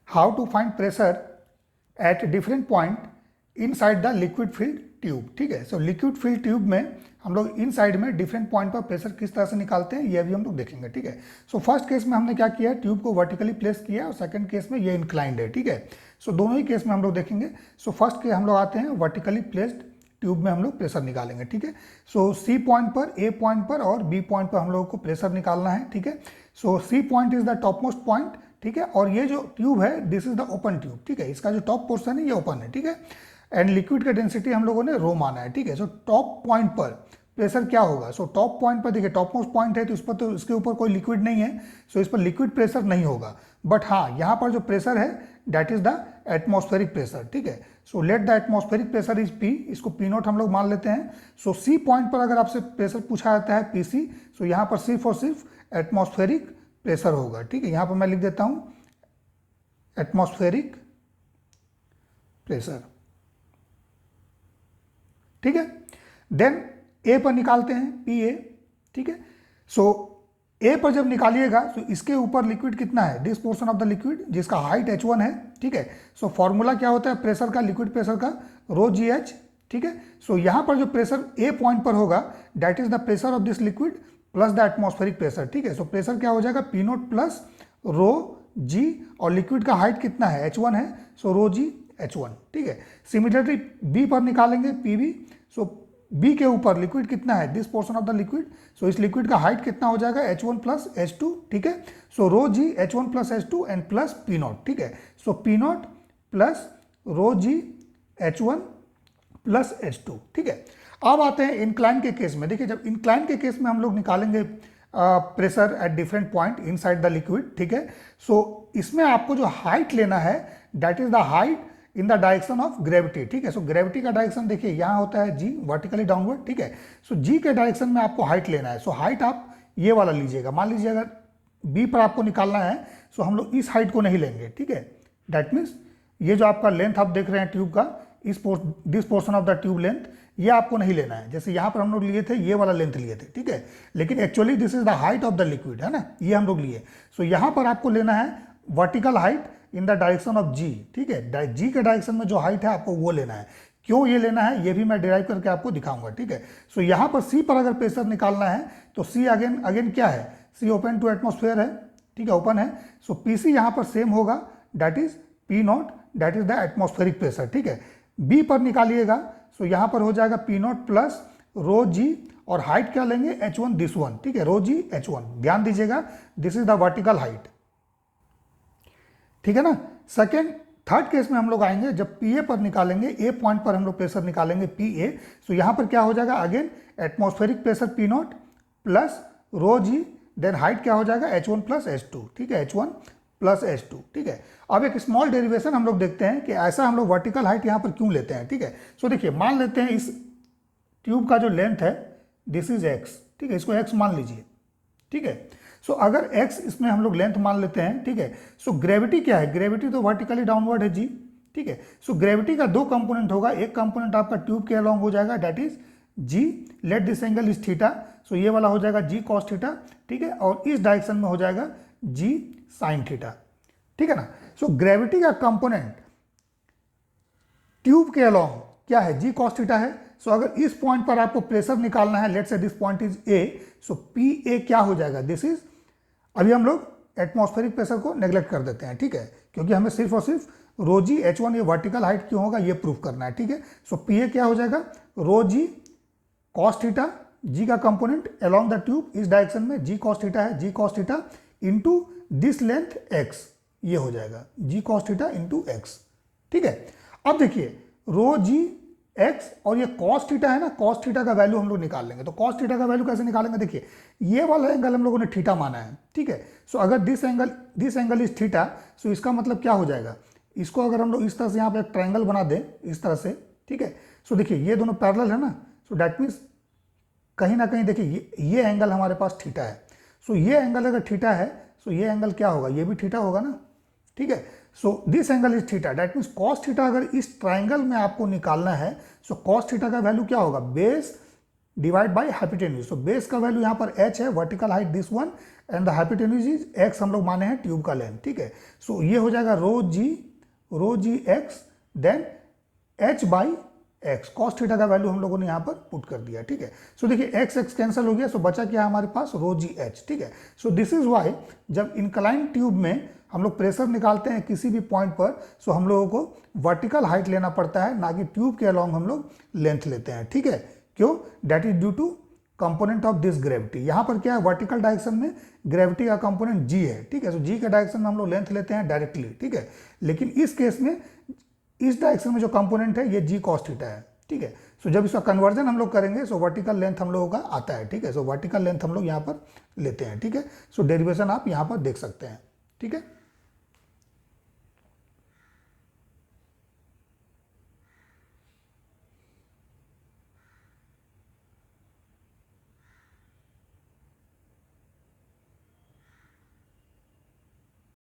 How to find pressure at different point inside the liquid filled tube. ठीक है, so liquid filled tube में हम लोग inside में डिफरेंट पॉइंट पर प्रेशर किस तरह से निकालते हैं ये अभी हम लोग देखेंगे। ठीक है, सो फर्स्ट केस में हमने क्या किया, ट्यूब को वर्टिकली प्लेस किया और सेकंड केस में ये इंक्लाइंड है। ठीक है, सो दोनों ही केस में हम लोग देखेंगे। सो फर्स्ट के हम लोग आते हैं वर्टिकली प्लेस्ड ट्यूब में हम लोग प्रेशर निकालेंगे। ठीक है, सो सी पॉइंट पर, ए पॉइंट पर और बी पॉइंट पर हम लोगों को प्रेशर निकालना है। ठीक है, so C point is the top most point. ठीक है, और ये जो ट्यूब है this is the open tube. ठीक है, इसका जो टॉप पोर्शन है ये ओपन है। ठीक है, एंड लिक्विड का डेंसिटी हम लोगों ने रो माना है। ठीक है, सो टॉप पॉइंट पर प्रेशर क्या होगा, सो टॉप पॉइंट पर देखिए टॉप मोस्ट पॉइंट है तो इस पर तो इसके ऊपर कोई लिक्विड नहीं है, सो इस पर लिक्विड प्रेशर नहीं होगा। बट हाँ, यहाँ पर जो प्रेशर है that is the atmospheric pressure. ठीक है, so let the atmospheric pressure is P, इसको पी नोट हम लोग मान लेते हैं। सो सी पॉइंट पर अगर आपसे प्रेशर पूछा जाता है पीसी, सो यहाँ पर सिर्फ और सिर्फ एटमॉस्फेरिक प्रेशर होगा। ठीक है, यहाँ पर मैं लिख देता हूँ एटमॉस्फेरिक प्रेशर। ठीक है, देन ए पर निकालते हैं पी ए। ठीक है, सो ए पर जब निकालिएगा तो इसके ऊपर लिक्विड कितना है, this portion of the liquid जिसका हाइट h1 है। ठीक है, सो फॉर्मूला क्या होता है प्रेशर का, लिक्विड प्रेशर का, रो जी एच। ठीक है, सो यहां पर जो प्रेशर ए पॉइंट पर होगा that is the pressure of this liquid plus the atmospheric pressure. ठीक है, सो प्रेशर क्या हो जाएगा पी नोट प्लस रो जी, और लिक्विड का हाइट कितना है h1 है, सो रो जी h1। ठीक है, सिमिलरली बी पर निकालेंगे पी बी। सो बी के ऊपर लिक्विड कितना है, this portion of the liquid, so इस लिक्विड का हाइट कितना हो जाएगा h1 प्लस h2। ठीक है, so rho G h1 plus h2 and plus P naught. ठीक है, so P not plus rho G h1 plus h2। ठीक है, अब आते हैं इंक्लाइन के केस में। देखिए जब इंक्लाइन के केस में हम लोग निकालेंगे pressure at different point inside the liquid. ठीक है, सो इसमें आपको जो हाइट लेना है that is the height in the direction of gravity. ठीक है, सो ग्रेविटी का डायरेक्शन देखिए यहाँ होता है जी, वर्टिकली डाउनवर्ड। ठीक है, सो जी के डायरेक्शन में आपको हाइट लेना है। सो हाइट आप ये वाला लीजिएगा, मान लीजिए अगर बी पर आपको निकालना है सो हम लोग इस हाइट को नहीं लेंगे। ठीक है, दैट मीन्स ये जो आपका लेंथ आप देख रहे हैं ट्यूब का, this portion of the tube length, ये आपको नहीं लेना है। जैसे यहाँ पर हम लोग लिए थे ये वाला लेंथ लिए थे। ठीक है, लेकिन actually this is the height of the liquid है ना, ये हम लोग लिए। सो यहाँ पर आपको लेना है vertical height in the direction of g. ठीक है, जी के डायरेक्शन में जो हाइट है आपको वो लेना है। क्यों ये लेना है ये भी मैं डिराइव करके आपको दिखाऊंगा। ठीक है, सो यहाँ पर सी पर अगर प्रेशर निकालना है तो सी अगेन क्या है, सी ओपन टू एटमॉस्फेयर है। ठीक है, ओपन है, सो पी सी यहाँ पर सेम होगा, that is P not, that is the atmospheric pressure. ठीक है, बी पर निकालिएगा सो यहाँ पर हो जाएगा पी नॉट प्लस रो जी, और हाइट क्या लेंगे h1 दिस वन। ठीक है, रो जी h1, ध्यान दीजिएगा this is the vertical height. ठीक है ना, थर्ड केस में हम लोग आएंगे जब पी ए पर निकालेंगे, ए पॉइंट पर हम लोग प्रेशर निकालेंगे पी ए। सो यहाँ पर क्या हो जाएगा again atmospheric pressure P not plus rho g, then height क्या हो जाएगा h1 प्लस h2। ठीक है, h1 प्लस h2। ठीक है, अब एक स्मॉल डेरिवेशन हम लोग देखते हैं कि ऐसा हम लोग वर्टिकल हाइट यहाँ पर क्यों लेते हैं। ठीक है, सो देखिए मान लेते हैं इस ट्यूब का जो लेंथ है दिस इज x। ठीक है, इसको x मान लीजिए। ठीक है, सो अगर x इसमें हम लोग लेंथ मान लेते हैं। ठीक है, सो ग्रेविटी क्या है, ग्रेविटी तो वर्टिकली डाउनवर्ड है जी। ठीक है, सो ग्रेविटी का दो कंपोनेंट होगा, एक कंपोनेंट आपका ट्यूब के अलोंग हो जाएगा that is g, let this angle is theta, so ये वाला हो जाएगा जी कॉस थीटा। ठीक है, और इस डायरेक्शन में हो जाएगा जी साइन थीटा। ठीक है ना, सो ग्रेविटी का कंपोनेंट ट्यूब के अलोंग क्या है, जी कॉस थीटा है। सो अगर इस पॉइंट पर आपको प्रेशर निकालना है, let's say this point is a, so P A क्या हो जाएगा, दिस इज, अभी हम लोग एटमॉस्फेरिक प्रेशर को नेग्लेक्ट कर देते हैं। ठीक है, क्योंकि हमें सिर्फ और सिर्फ रो जी h1 ये वर्टिकल हाइट क्यों होगा ये प्रूफ करना है। ठीक है, सो पी ए क्या हो जाएगा रो जी कॉस थीटा, जी का कंपोनेंट अलोंग द ट्यूब इस डायरेक्शन में जी कॉस थीटा है, g cos theta into this length x, ये हो जाएगा g cos theta into x. ठीक है, अब देखिए रो जी एक्स और ये कॉस थीटा है ना, कॉस थीटा का वैल्यू हम लोग निकाल लेंगे। तो कॉस थीटा का वैल्यू कैसे निकालेंगे, देखिए ये वाला एंगल हम लोगों ने थीटा माना है। ठीक है, सो अगर दिस एंगल इज थीटा, सो इसका मतलब क्या हो जाएगा, इसको अगर हम लोग इस तरह से यहाँ पे एक ट्रायंगल बना दें इस तरह से। ठीक है, सो देखिए ये दोनों पैरेलल है ना, सो दैट मीन्स कहीं ना कहीं देखिए ये एंगल हमारे पास थीटा है। सो ये एंगल अगर थीटा है सो ये एंगल क्या होगा, ये भी थीटा होगा ना। ठीक है, so this angle is theta, that means cos theta अगर इस ट्राइंगल में आपको निकालना है, सो कॉस थीटा का वैल्यू क्या होगा, बेस डिवाइड बाई हाइपोटेन्यूज। तो बेस का वैल्यू यहाँ पर h है, vertical height this one, and the hypotenuse is x हम लोग माने हैं ट्यूब का लेंथ, ठीक है। सो ये हो जाएगा rho g x then h by x, cos theta का वैल्यू हम लोगों ने यहाँ पर पुट कर दिया, ठीक है। सो देखिए एक्स एक्स कैंसिल हो गया, सो बचा क्या हमारे पास, रो जी एच, ठीक है। सो दिस इज वाई जब इंक्लाइन ट्यूब में हम लोग प्रेशर निकालते हैं किसी भी पॉइंट पर, सो हम लोगों को वर्टिकल हाइट लेना पड़ता है, ना कि ट्यूब के अलॉन्ग हम लोग लेंथ लेते हैं, ठीक है। क्यों? That is due to component of this gravity. यहाँ पर क्या है, वर्टिकल डायरेक्शन में ग्रेविटी का कंपोनेंट जी है, ठीक है। सो जी के डायरेक्शन में हम लोग लेंथ लेते हैं डायरेक्टली, ठीक है। लेकिन इस केस में इस डायरेक्शन में जो कंपोनेंट है ये जी कॉस थीटा है, ठीक है। सो जब इसका कन्वर्जन हम लोग करेंगे सो वर्टिकल लेंथ हम लोगों का आता है, ठीक है। सो वर्टिकल लेंथ हम लोग यहाँ पर लेते हैं, ठीक है। सो डेरिवेशन आप यहाँ पर देख सकते हैं, ठीक है।